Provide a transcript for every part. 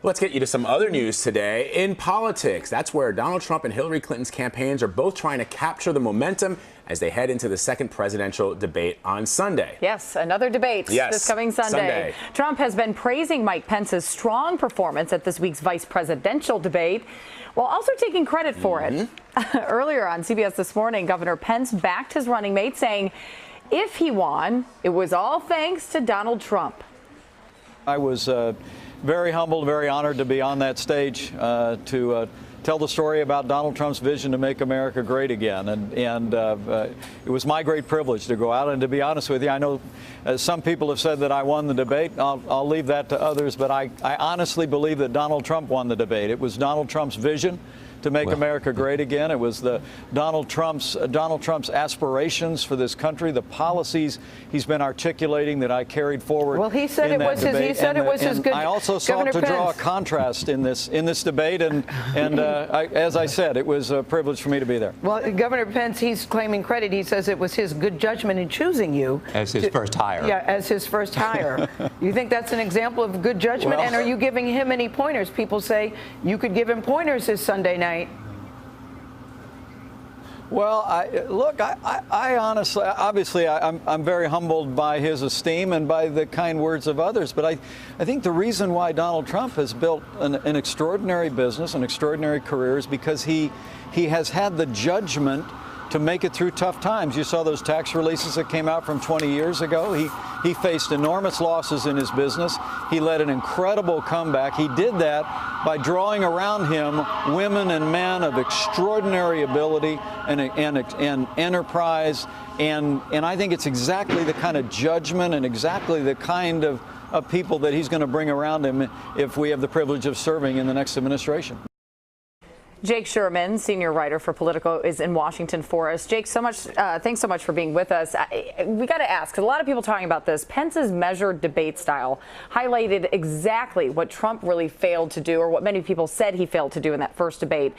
Let's get you to some other news today. In politics, that's where Donald Trump and Hillary Clinton's campaigns are both trying to capture the momentum as they head into the second presidential debate on Sunday. Yes, another debate this coming Sunday. Trump has been praising Mike Pence's strong performance at this week's vice presidential debate, while also taking credit for it. Earlier on CBS This Morning, Governor Pence backed his running mate, saying if he won, it was all thanks to Donald Trump. I was very humbled, very honored to be on that stage to tell the story about Donald Trump's vision to make America great again. And it was my great privilege to go out. And to be honest with you, I know some people have said that I won the debate. I'll leave that to others. But I honestly believe that Donald Trump won the debate. It was Donald Trump's vision to make America great again. It was the Donald Trump's aspirations for this country, the policies he's been articulating that I carried forward. Well, he said it was his good. I also sought to draw a contrast in this debate, and as I said, it was a privilege for me to be there. Well, Governor Pence, he's claiming credit. He says it was his good judgment in choosing you as his first hire. Yeah, as his first hire. You think that's an example of good judgment? Well, and are you giving him any pointers? People say you could give him pointers this Sunday night. Well, I honestly, obviously, I'm very humbled by his esteem and by the kind words of others. But I think the reason why Donald Trump has built an extraordinary business, an extraordinary career, is because he has had the judgment to make it through tough times. You saw those tax releases that came out from 20 years ago. He faced enormous losses in his business. He led an incredible comeback. He did that by drawing around him women and men of extraordinary ability and enterprise. And I think it's exactly the kind of judgment and exactly the kind of people that he's going to bring around him if we have the privilege of serving in the next administration. Jake Sherman, senior writer for Politico, is in Washington for us. Jake, thanks so much for being with us. We got to ask, because a lot of people talking about this, Pence's measured debate style highlighted exactly what Trump really failed to do, or what many people said he failed to do in that first debate.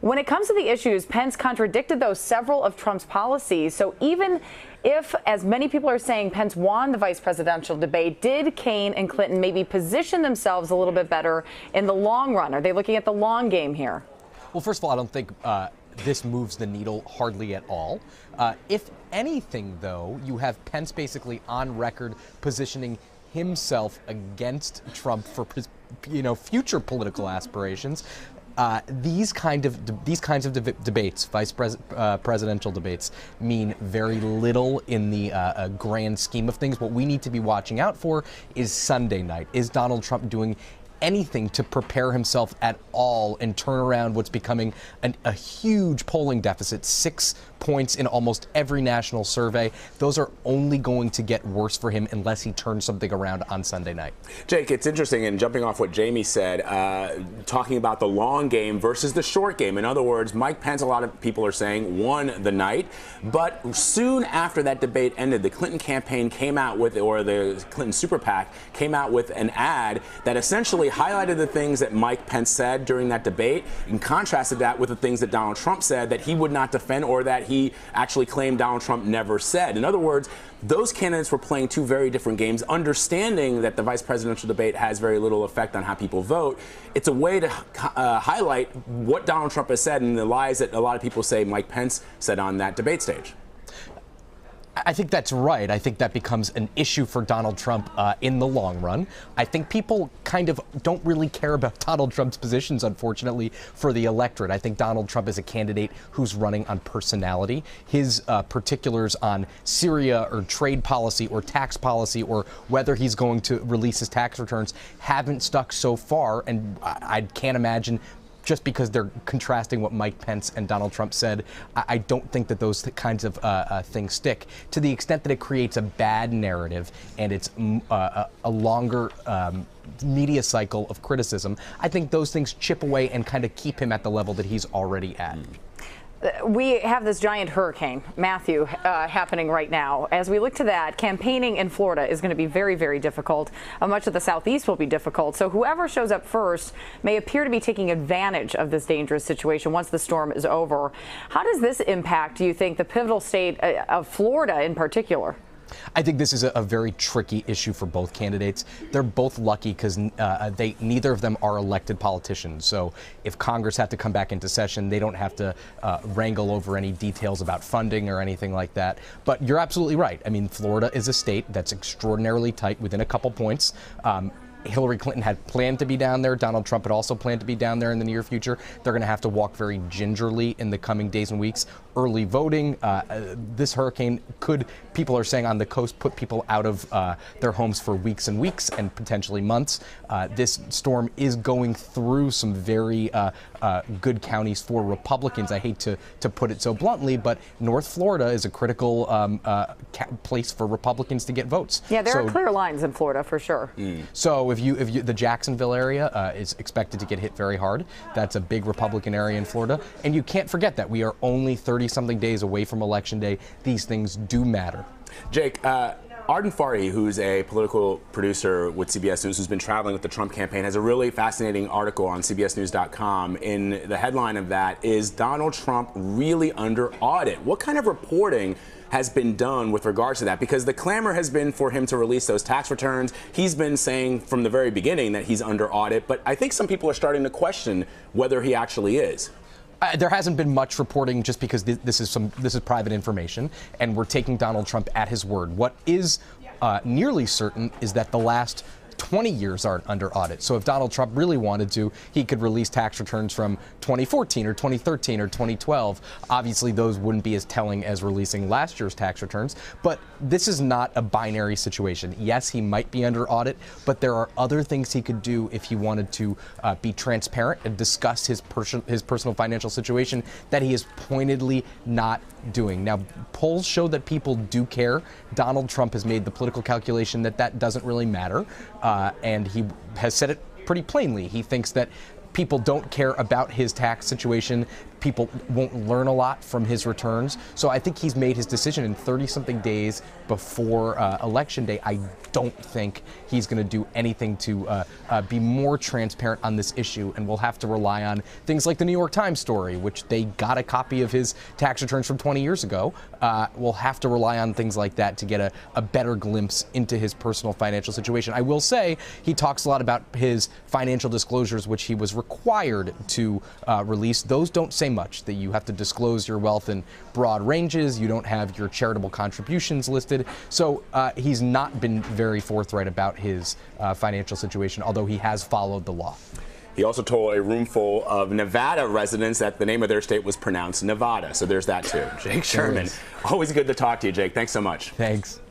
When it comes to the issues, Pence contradicted those several of Trump's policies. So even if, as many people are saying, Pence won the vice presidential debate, did Kaine and Clinton maybe position themselves a little bit better in the long run? Are they looking at the long game here? Well, first of all, I don't think this moves the needle hardly at all. If anything, though, you have Pence basically on record positioning himself against Trump for future political aspirations. These kinds of debates, presidential debates, mean very little in the grand scheme of things. What we need to be watching out for is Sunday night. Is Donald Trump doing anything to prepare himself at all and turn around what's becoming a huge polling deficit, 6 points in almost every national survey? Those are only going to get worse for him unless he turns something around on Sunday night. Jake, it's interesting, and jumping off what Jamie said, talking about the long game versus the short game. In other words, Mike Pence, a lot of people are saying, won the night. But soon after that debate ended, the Clinton campaign came out with, or the Clinton super PAC came out with an ad that essentially highlighted the things that Mike Pence said during that debate and contrasted that with the things that Donald Trump said that he would not defend, or that he actually claimed Donald Trump never said. In other words, those candidates were playing two very different games, understanding that the vice presidential debate has very little effect on how people vote. It's a way to highlight what Donald Trump has said and the lies that a lot of people say Mike Pence said on that debate stage. I think that's right. I think that becomes an issue for Donald Trump in the long run. I think people kind of don't really care about Donald Trump's positions, unfortunately, for the electorate. I think Donald Trump is a candidate who's running on personality. His particulars on Syria or trade policy or tax policy or whether he's going to release his tax returns haven't stuck so far, and I can't imagine, just because they're contrasting what Mike Pence and Donald Trump said, I don't think that those kinds of things stick. To the extent that it creates a bad narrative and it's a longer media cycle of criticism, I think those things chip away and kind of keep him at the level that he's already at. We have this giant hurricane, Matthew, happening right now. As we look to that, campaigning in Florida is going to be very, very difficult. Much of the southeast will be difficult. So whoever shows up first may appear to be taking advantage of this dangerous situation once the storm is over. How does this impact, do you think, the pivotal state of Florida in particular? I think this is a very tricky issue for both candidates. They're both lucky because neither of them are elected politicians. So if Congress had to come back into session, they don't have to wrangle over any details about funding or anything like that. But you're absolutely right. I mean, Florida is a state that's extraordinarily tight within a couple points. Hillary Clinton had planned to be down there. Donald Trump had also planned to be down there in the near future. They're going to have to walk very gingerly in the coming days and weeks. Early voting, this hurricane could, people are saying on the coast, put people out of their homes for weeks and weeks and potentially months. This storm is going through some very good counties for Republicans. I hate to put it so bluntly, but North Florida is a critical place for Republicans to get votes. Yeah, there are clear lines in Florida for sure. So if you the Jacksonville area is expected to get hit very hard. That's a big Republican area in Florida, and you can't forget that we are only 30-something days away from Election Day. These things do matter. Jake, Arden Farhi, who's a political producer with CBS News, who's been traveling with the Trump campaign, has a really fascinating article on CBSNews.com. In the headline of that is Donald Trump really under audit? What kind of reporting has been done with regards to that? Because the clamor has been for him to release those tax returns. He's been saying from the very beginning that he's under audit, but I think some people are starting to question whether he actually is. There hasn't been much reporting just because this is private information, and we're taking Donald Trump at his word. What is nearly certain is that the last 20 years aren't under audit. So if Donald Trump really wanted to, he could release tax returns from 2014 or 2013 or 2012. Obviously, those wouldn't be as telling as releasing last year's tax returns. But this is not a binary situation. Yes, he might be under audit, but there are other things he could do if he wanted to be transparent and discuss his personal financial situation that he is pointedly not doing. Now, polls show that people do care. Donald Trump has made the political calculation that that doesn't really matter. And he has said it pretty plainly. He thinks that people don't care about his tax situation. People won't learn a lot from his returns. So I think he's made his decision in 30-something days before Election Day. I don't think he's going to do anything to be more transparent on this issue, and we'll have to rely on things like the New York Times story, which they got a copy of his tax returns from 20 years ago. We'll have to rely on things like that to get a better glimpse into his personal financial situation. I will say he talks a lot about his financial disclosures, which he was required to release. Those don't say much, that you have to disclose your wealth in broad ranges. You don't have your charitable contributions listed. So he's not been very forthright about his financial situation, although he has followed the law. He also told a room full of Nevada residents that the name of their state was pronounced Nevada. So there's that too. Jake Sherman, always good to talk to you, Jake. Thanks so much. Thanks.